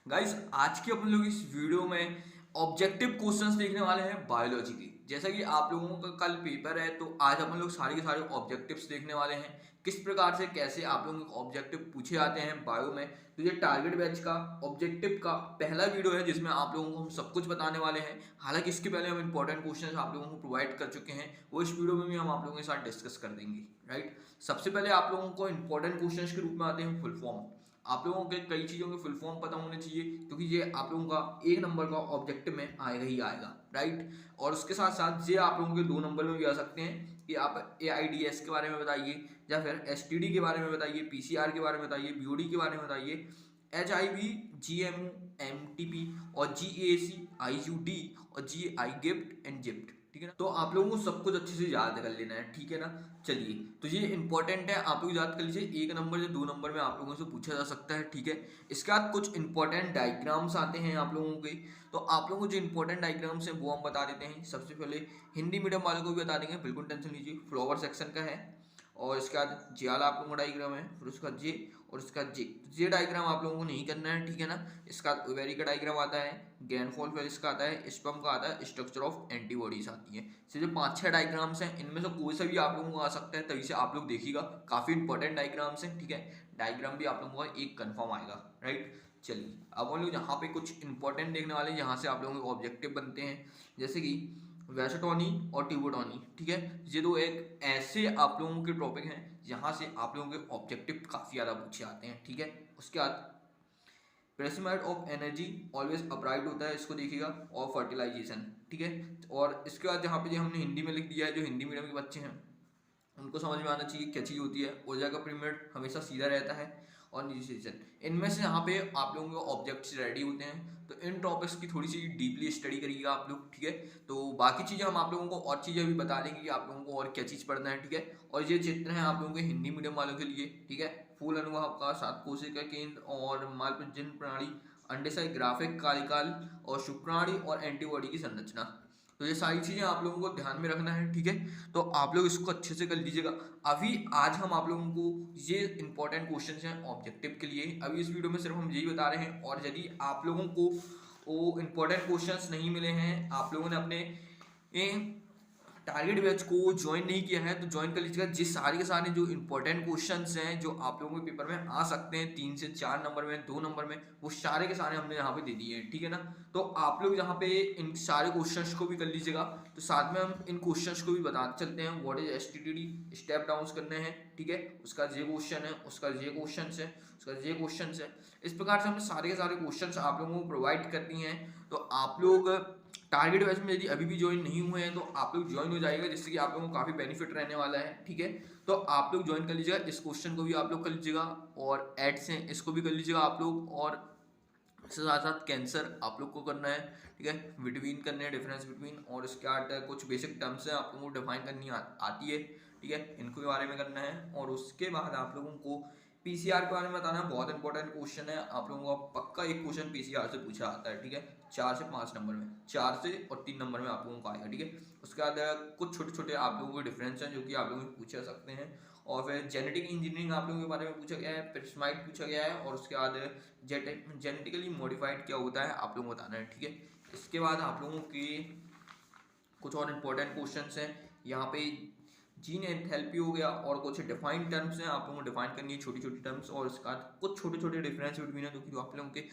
Guys आज के अपन लोग इस वीडियो में ऑब्जेक्टिव क्वेश्चंस देखने वाले हैं बायोलॉजी के। जैसा कि आप लोगों का कल पेपर है तो आज अपन लोग सारे के सारे ऑब्जेक्टिव्स देखने वाले हैं। किस प्रकार से कैसे आप लोगों के ऑब्जेक्टिव पूछे जाते हैं बायो में। तो ये टारगेट बैच का ऑब्जेक्टिव का पहला वीडियो है जिसमें आप लोगों को हम सब कुछ बताने वाले हैं। हालांकि इसके पहले हम इंपॉर्टेंट क्वेश्चंस आप लोगों को प्रोवाइड कर चुके हैं, वो इस वीडियो में भी हम आप लोगों के साथ डिस्कस कर देंगे। राइट, सबसे पहले आप लोगों को इंपॉर्टेंट क्वेश्चंस के रूप में आते हैं फुल फॉर्म। आप लोगों के कई चीज़ों के फुल फॉर्म पता होने चाहिए क्योंकि ये आप लोगों का एक नंबर का ऑब्जेक्टिव में आएगा ही आएगा। राइट, और उसके साथ साथ ये आप लोगों के 2 नंबर में भी आ सकते हैं कि आप AIDS के बारे में बताइए, या फिर STD के बारे में बताइए, PCR के बारे में बताइए, BOD के बारे में बताइए, HIV, GMO, MTP और GAC, IUD और GI गिफ्ट एंड जिप्ट। ठीक है ना, तो आप लोगों को सब कुछ अच्छे से याद कर लेना है। ठीक है ना, चलिए तो ये इंपॉर्टेंट है, आप लोग याद कर लीजिए। एक नंबर से 2 नंबर में आप लोगों से पूछा जा सकता है। ठीक है, इसके बाद कुछ इंपॉर्टेंट डायग्राम्स आते हैं आप लोगों के। तो आप लोगों को जो इंपॉर्टेंट डायग्राम्स हैं वो हम बता देते हैं। सबसे पहले हिंदी मीडियम वालों को भी बता देंगे, बिल्कुल टेंशन लीजिए। फ्लावर सेक्शन का है और इसके बाद जे वाला आप लोगों का डायग्राम है, फिर उसका जे और इसका जे डायग्राम आप लोगों को नहीं करना है। ठीक है ना, इसका ओवेरी का डायग्राम आता है, गैनफॉल, फिर इसका आता है स्पर्म का, आता है स्ट्रक्चर ऑफ एंटीबॉडीज आती है। से जो 5-6 डायग्राम्स हैं इनमें से कोई सा भी आप लोगों को आ सकता है, तभी से आप लोग देखिएगा, काफी इंपॉर्टेंट डायग्राम्स हैं। ठीक है, डायग्राम भी आप लोगों का एक कन्फर्म आएगा। राइट, चलिए अब हम लोग यहाँ पे कुछ इंपॉर्टेंट देखने वाले हैं, यहाँ से आप लोगों के ऑब्जेक्टिव बनते हैं। जैसे कि वैसोटोनी और ट्यूबोटोनी। ठीक है, ये दो एक ऐसे आप लोगों के टॉपिक हैं जहाँ से आप लोगों के ऑब्जेक्टिव काफ़ी ज़्यादा पूछे आते हैं। ठीक है, उसके बाद प्रेसिमाइड ऑफ एनर्जी ऑलवेज अपराइट होता है, इसको देखिएगा, और फर्टिलाइजेशन। ठीक है, और इसके बाद जहाँ पे जो हमने हिंदी में लिख दिया है, जो हिंदी मीडियम के बच्चे हैं उनको समझ में आना चाहिए क्या चीज़ होती है। ऊर्जा का पीरियड हमेशा सीधा रहता है और निजी सेशन। इनमें से यहाँ पे आप लोगों के ऑब्जेक्ट्स रेडी होते हैं, तो इन टॉपिक्स की थोड़ी सी डीपली स्टडी करिएगा आप लोग। ठीक है, तो बाकी चीज़ें हम आप लोगों को और चीज़ें भी बता देंगे कि आप लोगों को और क्या चीज़ पढ़ना है। ठीक है, और ये चित्र हैं आप लोगों के हिंदी मीडियम वालों के लिए। ठीक है, फूल अनुभाग का, सात कोशिका केंद्र और मालप्रजन प्रणाली, अंडे ग्राफिक कालिकाल और शुक्राणु और एंटीबॉडी की संरचना। तो ये सारी चीज़ें आप लोगों को ध्यान में रखना है। ठीक है, तो आप लोग इसको अच्छे से कर लीजिएगा। अभी आज हम आप लोगों को ये इंपॉर्टेंट क्वेश्चन हैं ऑब्जेक्टिव के लिए, अभी इस वीडियो में सिर्फ हम यही बता रहे हैं। और यदि आप लोगों को वो इंपॉर्टेंट क्वेश्चंस नहीं मिले हैं, आप लोगों ने अपने टारगेट बैच को ज्वाइन नहीं किया है, तो ज्वाइन कर लीजिएगा। जिस सारे के सारे जो इंपॉर्टेंट क्वेश्चंस हैं जो आप लोगों के पेपर में आ सकते हैं 3 से 4 नंबर में, 2 नंबर में, वो सारे के सारे हमने यहाँ पे दे दिए हैं। ठीक है ना, तो आप लोग यहाँ पे इन सारे क्वेश्चंस को भी कर लीजिएगा। तो साथ में हम इन क्वेश्चंस को भी बताते चलते हैं। What is STD, step down करने हैं। ठीक है, उसका ये क्वेश्चन है, उसका ये क्वेश्चन है, उसका ये क्वेश्चन है। इस प्रकार से हमने सारे के सारे क्वेश्चन आप लोगों को प्रोवाइड करती हैं। तो आप लोग टारगेट बैच में यदि अभी भी ज्वाइन नहीं हुए हैं तो आप लोग ज्वाइन हो जाएगा, जिससे कि आप लोगों को काफ़ी बेनिफिट रहने वाला है। ठीक है, तो आप लोग ज्वाइन कर लीजिएगा। इस क्वेश्चन को भी आप लोग कर लीजिएगा, और एड्स हैं इसको भी कर लीजिएगा आप लोग, और इसके साथ साथ कैंसर आप लोग को करना है। ठीक है, बिटवीन करने हैं, डिफरेंस बिटवीन, और इसके बाद कुछ बेसिक टर्म्स हैं आप लोगों को डिफाइन करनी आती है। ठीक है, इनको के बारे में करना है। और उसके बाद आप लोगों को PCR के बारे में बताना है, बहुत इंपॉर्टेंट क्वेश्चन है। आप लोगों का पक्का एक क्वेश्चन PCR से पूछा आता है। ठीक है, 4 से 5 नंबर में, 4 से और 3 नंबर में आप लोगों को आएगा। ठीक है, उसके बाद कुछ छोटे छोटे आप लोगों के डिफरेंस हैं जो कि आप लोगों को पूछा सकते हैं। और फिर जेनेटिक इंजीनियरिंग आप लोगों के बारे में पूछा गया है, प्रिस्माइड पूछा गया है, और उसके बाद जेनेटिकली मॉडिफाइड क्या होता है आप लोगों को बताना है। ठीक है, इसके बाद आप लोगों के कुछ और इंपॉर्टेंट क्वेश्चंस हैं यहाँ पे। जीन एंथैल्पी हो गया, और कुछ डिफाइंड टर्म्स हैं आप लोगों को डिफाइन करनी है, छोटी छोटी टर्म्स। और इसके बाद कुछ छोटे छोटे डिफरेंस बिटवीन है जो आप लोगों के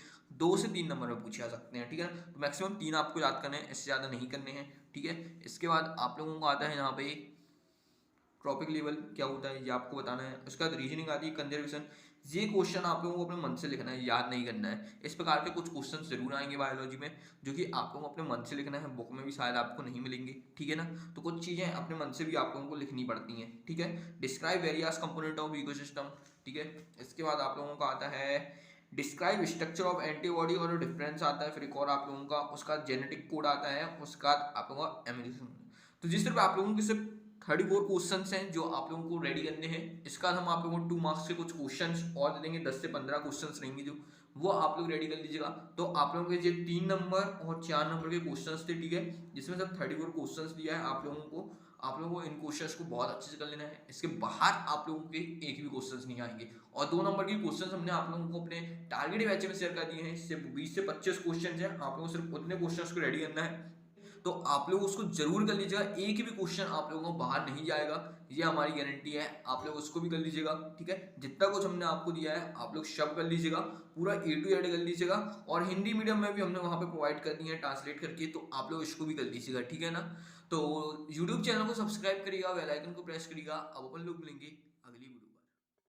2 से 3 नंबर में पूछे जा सकते हैं। ठीक है, तो मैक्सिमम 3 आपको याद करने हैं, इससे ज़्यादा नहीं करने हैं। ठीक है, इसके बाद आप लोगों को आता है यहाँ पे ट्रॉपिक लेवल क्या होता है, ये आपको बताना है। उसके बाद रीजनिंग आती है, कंजर्वेशन। ये क्वेश्चन आप लोगों को अपने मन से लिखना है, याद नहीं करना है। इस प्रकार के कुछ क्वेश्चन जरूर आएंगे बायोलॉजी में जो कि आप लोगों को अपने मन से लिखना है, बुक में भी शायद आपको नहीं मिलेंगे। ठीक है ना, तो कुछ चीज़ें अपने मन से भी आप लोगों को लिखनी पड़ती हैं। ठीक है, describe various component of ecosystem. ठीक है, इसके बाद आप लोगों का आता है डिस्क्राइब स्ट्रक्चर ऑफ एंटीबॉडी, और डिफरेंस आता है। फिर एक और आप लोगों का उसका जेनेटिक कोड आता है। उसका आप लोगों का एमिनेशन। तो जिस तरह आप लोगों के सिर्फ 34 क्वेश्चन हैं जो आप लोगों को रेडी करने हैं। इसका हम आप लोगों को 2 मार्क्स के कुछ क्वेश्चन और दे देंगे, 10 से 15 क्वेश्चन रहेंगे जो वो आप लोग रेडी कर लीजिएगा। तो आप लोगों के ये 3 नंबर और 4 नंबर के क्वेश्चन थे। ठीक है, जिसमें सब 34 क्वेश्चन दिया है आप लोगों को। आप लोगों को इन क्वेश्चंस को बहुत अच्छे से कर लेना है। इसके बाहर आप लोगों के एक भी क्वेश्चंस नहीं आएंगे। और 2 नंबर के क्वेश्चंस हमने आप लोगों को अपने टारगेट बैच में शेयर कर दिए हैं। इससे 20 से 25 क्वेश्चन है, आप लोगों को सिर्फ उतने क्वेश्चंस को रेडी करना है। तो आप लोग उसको जरूर कर लीजिएगा, एक भी क्वेश्चन आप लोगों को बाहर नहीं जाएगा, ये हमारी गारंटी है। आप लोग उसको भी कर लीजिएगा, ठीक है। जितना कुछ हमने आपको दिया है आप लोग सब कर लीजिएगा, पूरा A to Z कर लीजिएगा। और हिंदी मीडियम में भी हमने वहाँ पे प्रोवाइड कर दी है ट्रांसलेट करके, तो आप लोग इसको भी कर लीजिएगा, ठीक है ना। तो यूट्यूब चैनल को सब्सक्राइब करिएगा, बेल आइकन को प्रेस करिएगा। अब अपन लोग मिलेंगे